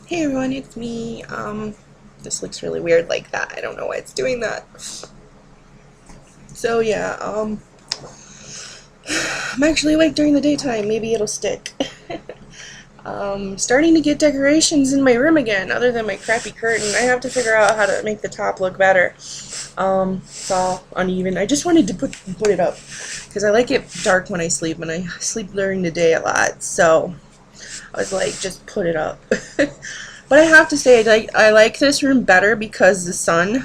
Hey everyone, it's me. This looks really weird like that. I don't know why it's doing that. So yeah, I'm actually awake during the daytime. Maybe it'll stick. Starting to get decorations in my room again, other than my crappy curtain. I have to figure out how to make the top look better. It's all uneven. I just wanted to put it up because I like it dark when I sleep, and I sleep during the day a lot. So I was like, just put it up. But I have to say, I like this room better because the sun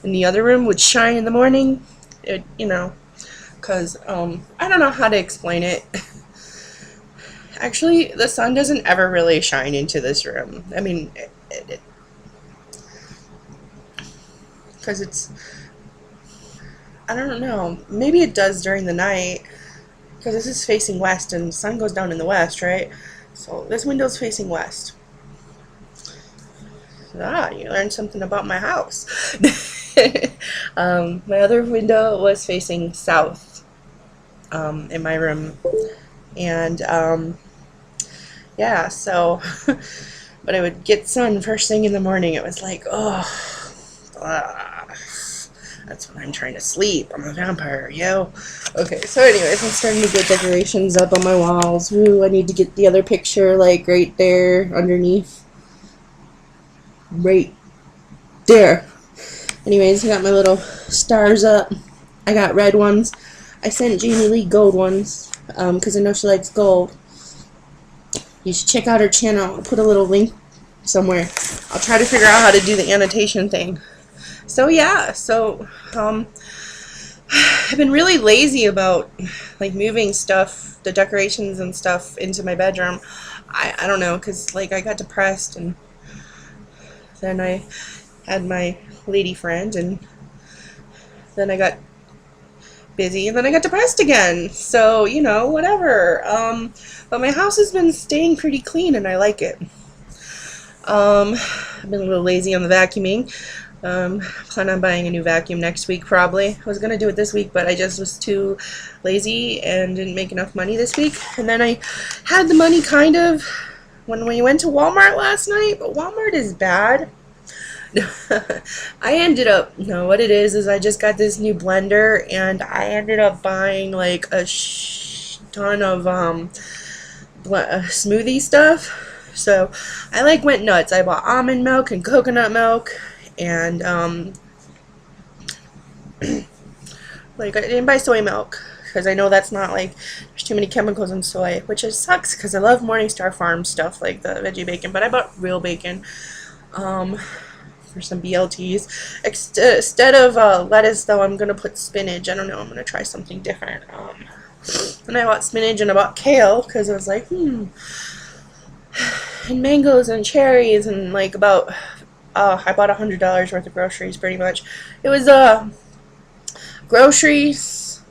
in the other room would shine in the morning. Because I don't know how to explain it. Actually, the sun doesn't ever really shine into this room. I mean, because I don't know. Maybe it does during the night because this is facing west and the sun goes down in the west, right? So this window's facing west. You learned something about my house. My other window was facing south in my room. And yeah, so but I would get sun first thing in the morning. It was like, oh, that's when I'm trying to sleep. I'm a vampire, yo. Okay, so anyways, I'm starting to get decorations up on my walls. Ooh, I need to get the other picture, like, right there underneath. Right there. Anyways, I got my little stars up. I got red ones. I sent Jamie Lee gold ones because I know she likes gold. You should check out her channel. I'll put a little link somewhere. I'll try to figure out how to do the annotation thing. So yeah, I've been really lazy about like moving stuff, the decorations and stuff into my bedroom. I don't know, because like I got depressed, and then I had my lady friend, and then I got busy, and then I got depressed again. So, whatever. But my house has been staying pretty clean, and I like it. I've been a little lazy on the vacuuming. Plan on buying a new vacuum next week, probably. I was going to do it this week, but I just was too lazy and didn't make enough money this week. And then I had the money kind of when we went to Walmart last night, but Walmart is bad. I ended up, no, what it is I just got this new blender, and I ended up buying like a ton of smoothie stuff. So I like went nuts. I bought almond milk and coconut milk, and like I didn't buy soy milk because I know that's not, like, there's too many chemicals in soy, which just sucks because I love Morningstar Farm stuff like the veggie bacon, but I bought real bacon. For some BLTs. Instead of lettuce, though, I'm going to put spinach. I don't know. I'm going to try something different. And I bought spinach, and I bought kale because I was like, and mangoes and cherries, and like I bought $100 worth of groceries pretty much. It was groceries,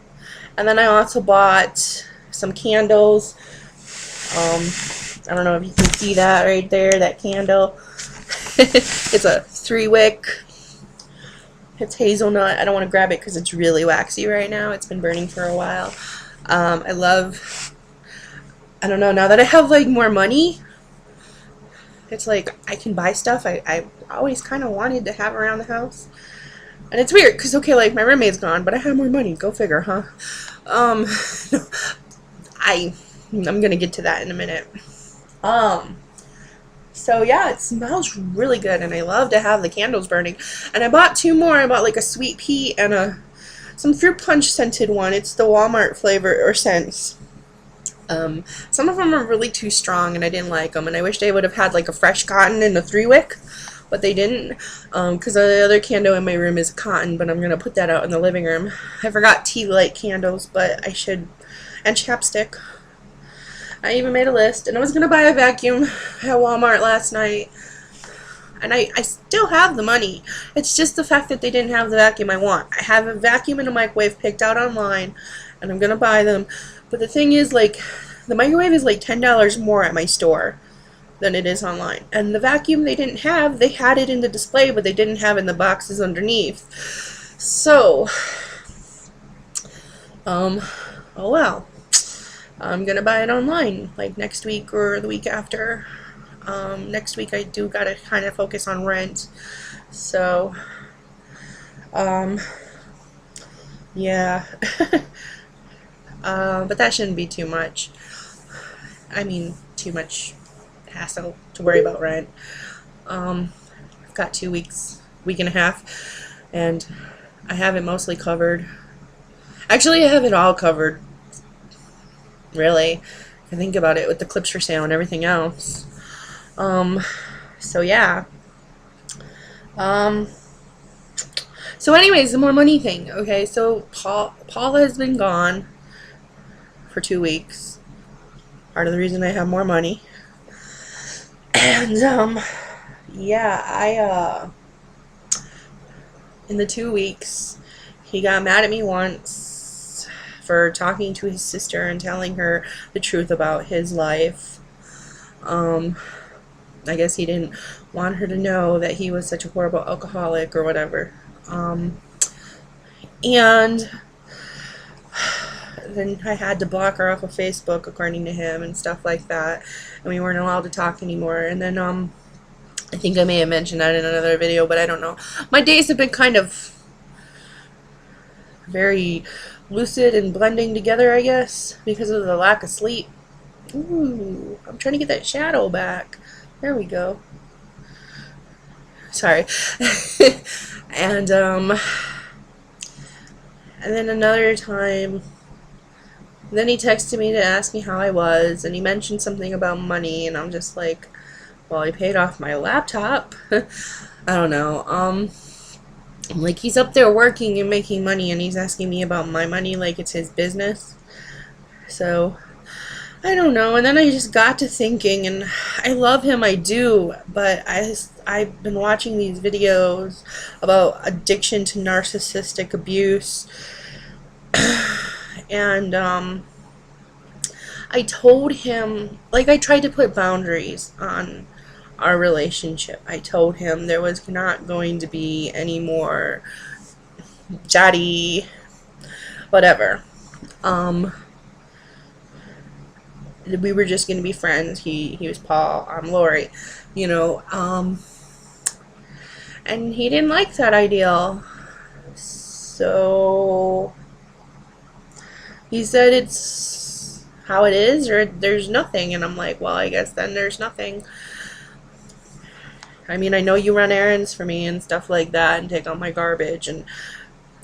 and then I also bought some candles. I don't know if you can see that right there, that candle. It's a 3-wick. It's hazelnut. I don't want to grab it because it's really waxy right now. It's been burning for a while. I don't know, now that I have like more money, it's like I can buy stuff I always kind of wanted to have around the house. And it's weird because, okay, like, my roommate's gone, but I have more money. Go figure, huh? I'm gonna get to that in a minute. So yeah, it smells really good, and I love to have the candles burning. And I bought 2 more. I bought like a sweet pea and some fruit punch scented one. It's the Walmart flavor or scents. Some of them are really too strong, and I didn't like them. And I wish they would have had like a fresh cotton and a 3-wick, but they didn't. Because the other candle in my room is cotton, but I'm gonna put that out in the living room. I forgot tea light candles, but I should, and chapstick. I even made a list, and I was going to buy a vacuum at Walmart last night, and I still have the money. It's just the fact that they didn't have the vacuum I want. I have a vacuum and a microwave picked out online, and I'm going to buy them. But the thing is, like, the microwave is like $10 more at my store than it is online. And the vacuum they didn't have, they had it in the display, but they didn't have it in the boxes underneath. So, oh well. I'm gonna buy it online, like next week or the week after. Next week I do gotta kind of focus on rent. So, yeah. But that shouldn't be too much. I mean, too much hassle to worry about rent. I've got 2 weeks, week and a half, and I have it mostly covered. Actually, I have it all covered, really, if I think about it, with the clips for sale and everything else. So yeah. So anyways, the more money thing. Okay, so Paul has been gone for 2 weeks. Part of the reason I have more money. And yeah, in the 2 weeks, he got mad at me once for talking to his sister and telling her the truth about his life. I guess he didn't want her to know that he was such a horrible alcoholic or whatever. And then I had to block her off of Facebook, according to him, and stuff like that. And we weren't allowed to talk anymore. And then, I think I may have mentioned that in another video, but I don't know. My days have been kind of very lucid and blending together, I guess, because of the lack of sleep. Ooh, I'm trying to get that shadow back. There we go. Sorry. And then another time, then he texted me to ask me how I was, and he mentioned something about money, and I'm just like, well, I paid off my laptop. I don't know. I'm like, he's up there working and making money, and he's asking me about my money like it's his business. So, I don't know. And then I just got to thinking, and I love him, I do, but I've been watching these videos about addiction to narcissistic abuse, and I told him, like, I tried to put boundaries on our relationship. I told him there was not going to be any more chatty, whatever. We were just going to be friends. He was Paul, I'm Lori, you know, and he didn't like that ideal. So he said it's how it is, or there's nothing. And I'm like, well, I guess then there's nothing. I mean, I know you run errands for me and stuff like that and take out my garbage, and,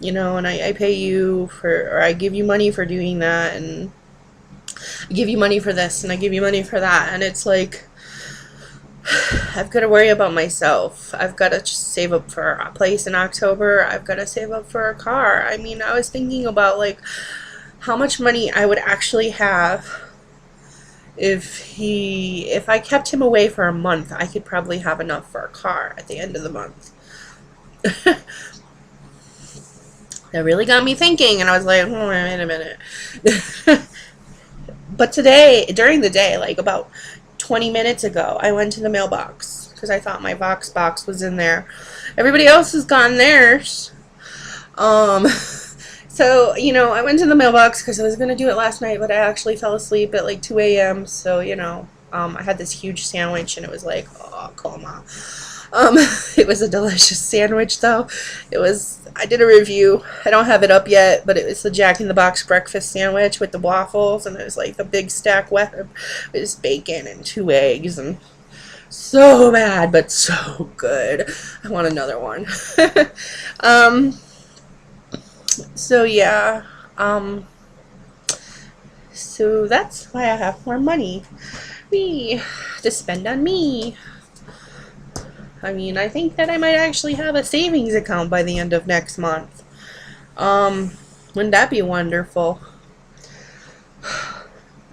you know, and I pay you for, or I give you money for doing that, and I give you money for this, and I give you money for that, and it's like, I've got to worry about myself. I've got to save up for a place in October. I've got to save up for a car. I mean, I was thinking about, like, how much money I would actually have if I kept him away for a month. I could probably have enough for a car at the end of the month. That really got me thinking, and I was like, oh, wait a minute. But today, during the day, like about 20 minutes ago, I went to the mailbox because I thought my Vox box was in there. Everybody else has gotten theirs. So, you know, I went to the mailbox because I was going to do it last night, but I actually fell asleep at like 2 a.m. So, you know, I had this huge sandwich, and it was like, oh, come on. It was a delicious sandwich, though. I did a review. I don't have it up yet, but it was the Jack in the Box breakfast sandwich with the waffles, and it was like a big stack with bacon and 2 eggs, and so bad, but so good. I want another one. So yeah, so that's why I have more money to spend on me. I mean, I think that I might actually have a savings account by the end of next month. Wouldn't that be wonderful?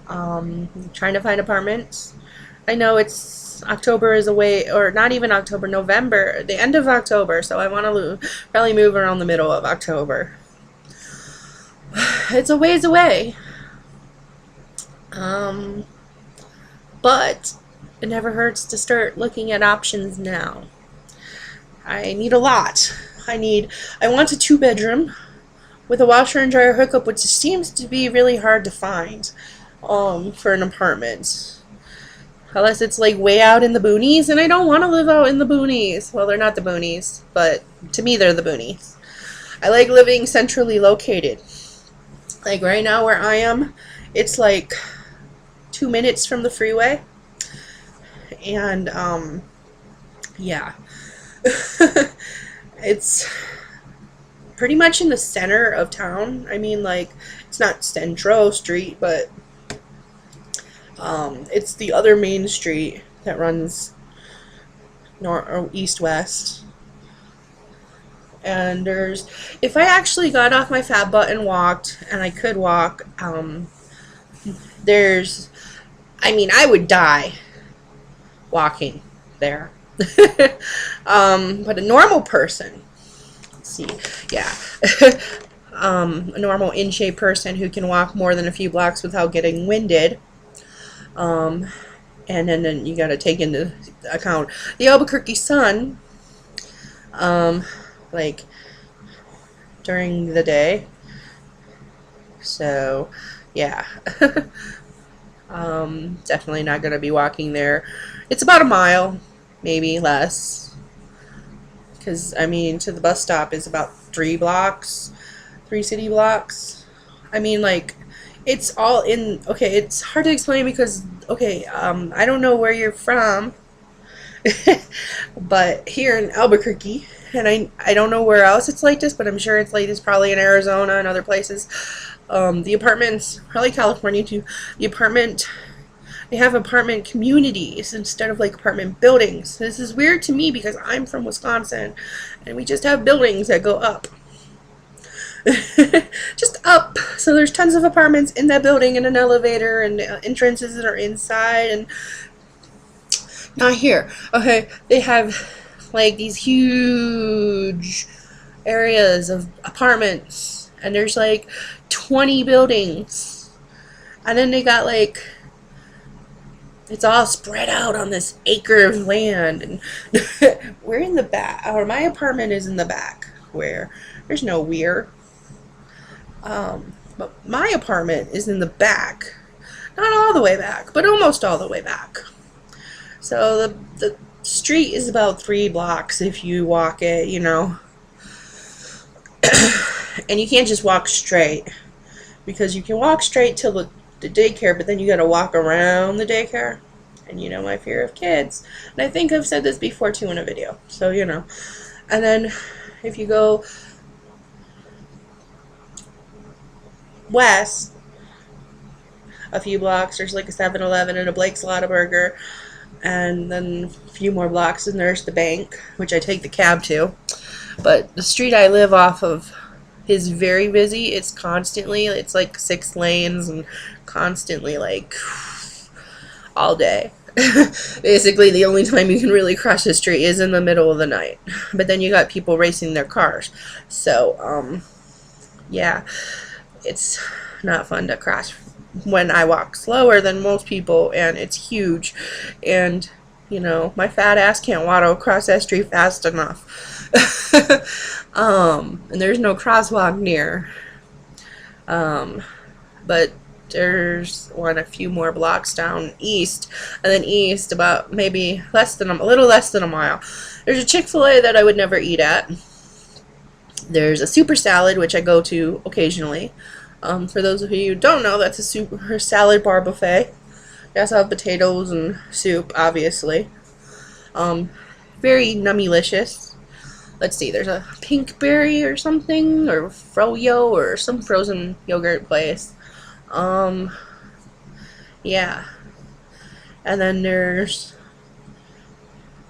Trying to find apartments. I know it's October is away, or not even October, November, the end of October, so I want to probably move around the middle of October. It's a ways away. But it never hurts to start looking at options now. I need a lot. I want a 2-bedroom with a washer and dryer hookup, which seems to be really hard to find for an apartment. Unless it's like way out in the boonies, and I don't want to live out in the boonies. Well, they're not the boonies, but to me they're the boonies. I like living centrally located. Like right now where I am, it's like 2 minutes from the freeway. And yeah. It's pretty much in the center of town. I mean, like, it's not Centro Street, but it's the other main street that runs north or east-west. And there's, if I actually got off my fat butt and walked, and I could walk, there's, I mean, I would die walking there. But a normal person, let's see, yeah, a normal in-shape person who can walk more than a few blocks without getting winded, and then you got to take into account the Albuquerque sun, like during the day. So yeah. Definitely not going to be walking there. It's about a mile, maybe less, because I mean to the bus stop is about 3 city blocks. I mean, like, it's all in, okay, it's hard to explain because, okay, I don't know where you're from, but here in Albuquerque, and I don't know where else it's like this, but I'm sure it's like this probably in Arizona and other places. The apartments, probably California too, they have apartment communities instead of like apartment buildings. This is weird to me because I'm from Wisconsin and we just have buildings that go up. Just up. So there's tons of apartments in that building and an elevator and entrances that are inside, and not here. Okay, they have like these huge areas of apartments and there's like 20 buildings, and then they got like, it's all spread out on this acre of land, and we're in the back, or my apartment is in the back where there's no weir. But my apartment is in the back, not all the way back, but almost all the way back. So the street is about 3 blocks if you walk it, you know. And you can't just walk straight, because you can walk straight till the daycare, but then you gotta walk around the daycare. And you know my fear of kids. And I think I've said this before too in a video, so you know. And then if you go west a few blocks, there's like a 7-Eleven and a Blake's Lotaburger, and then a few more blocks and there's the bank, which I take the cab to. But the street I live off of is very busy. It's constantly, it's like 6 lanes and constantly, like, all day. Basically the only time you can really cross the street is in the middle of the night, but then you got people racing their cars, so yeah, it's not fun to cross when I walk slower than most people, and it's huge, and you know, my fat ass can't waddle across that street fast enough. And there's no crosswalk near, but there's one a few more blocks down east, and then east about maybe a little less than a mile, there's a Chick-fil-A that I would never eat at. There's a Super Salad, which I go to occasionally. For those of you who don't know, that's a super salad bar buffet. They also have potatoes and soup, obviously. Very nummylicious. Let's see, there's a Pinkberry or something, or Froyo, or some frozen yogurt place. Yeah. And then there's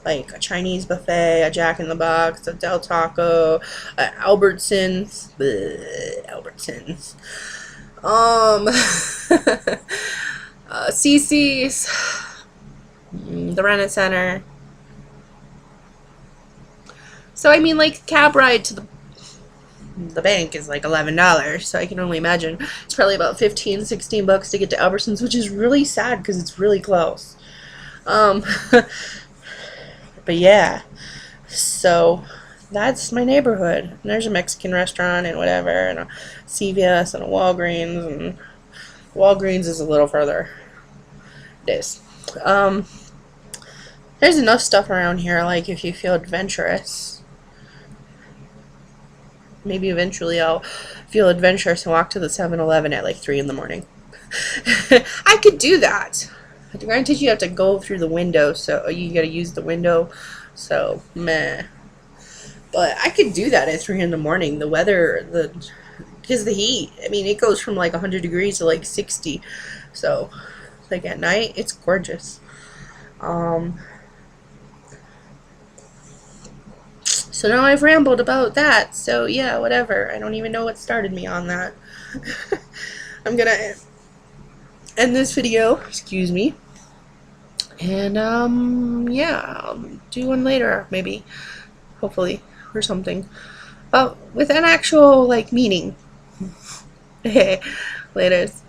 like a Chinese buffet, a Jack in the Box, a Del Taco, Albertsons, bleh, Albertsons, CC's, the Rennet Center. So I mean, like, cab ride to the bank is like $11, so I can only imagine it's probably about 15, 16 bucks to get to Albertsons, which is really sad because it's really close. But yeah, so that's my neighborhood. And there's a Mexican restaurant and whatever, and a CVS and a Walgreens, and Walgreens is a little further. It is. There's enough stuff around here, like if you feel adventurous. Maybe eventually I'll feel adventurous and walk to the 7-Eleven at like 3 in the morning. I could do that. Granted, you have to go through the window, so you gotta use the window, so meh. But I could do that at 3 in the morning. The weather, because the heat, I mean, it goes from like 100 degrees to like 60, so like at night, it's gorgeous. So now I've rambled about that, so yeah, whatever. I don't even know what started me on that. I'm gonna end this video, excuse me, and yeah, I'll do one later, maybe, hopefully, or something, but with an actual, like, meaning. Laters.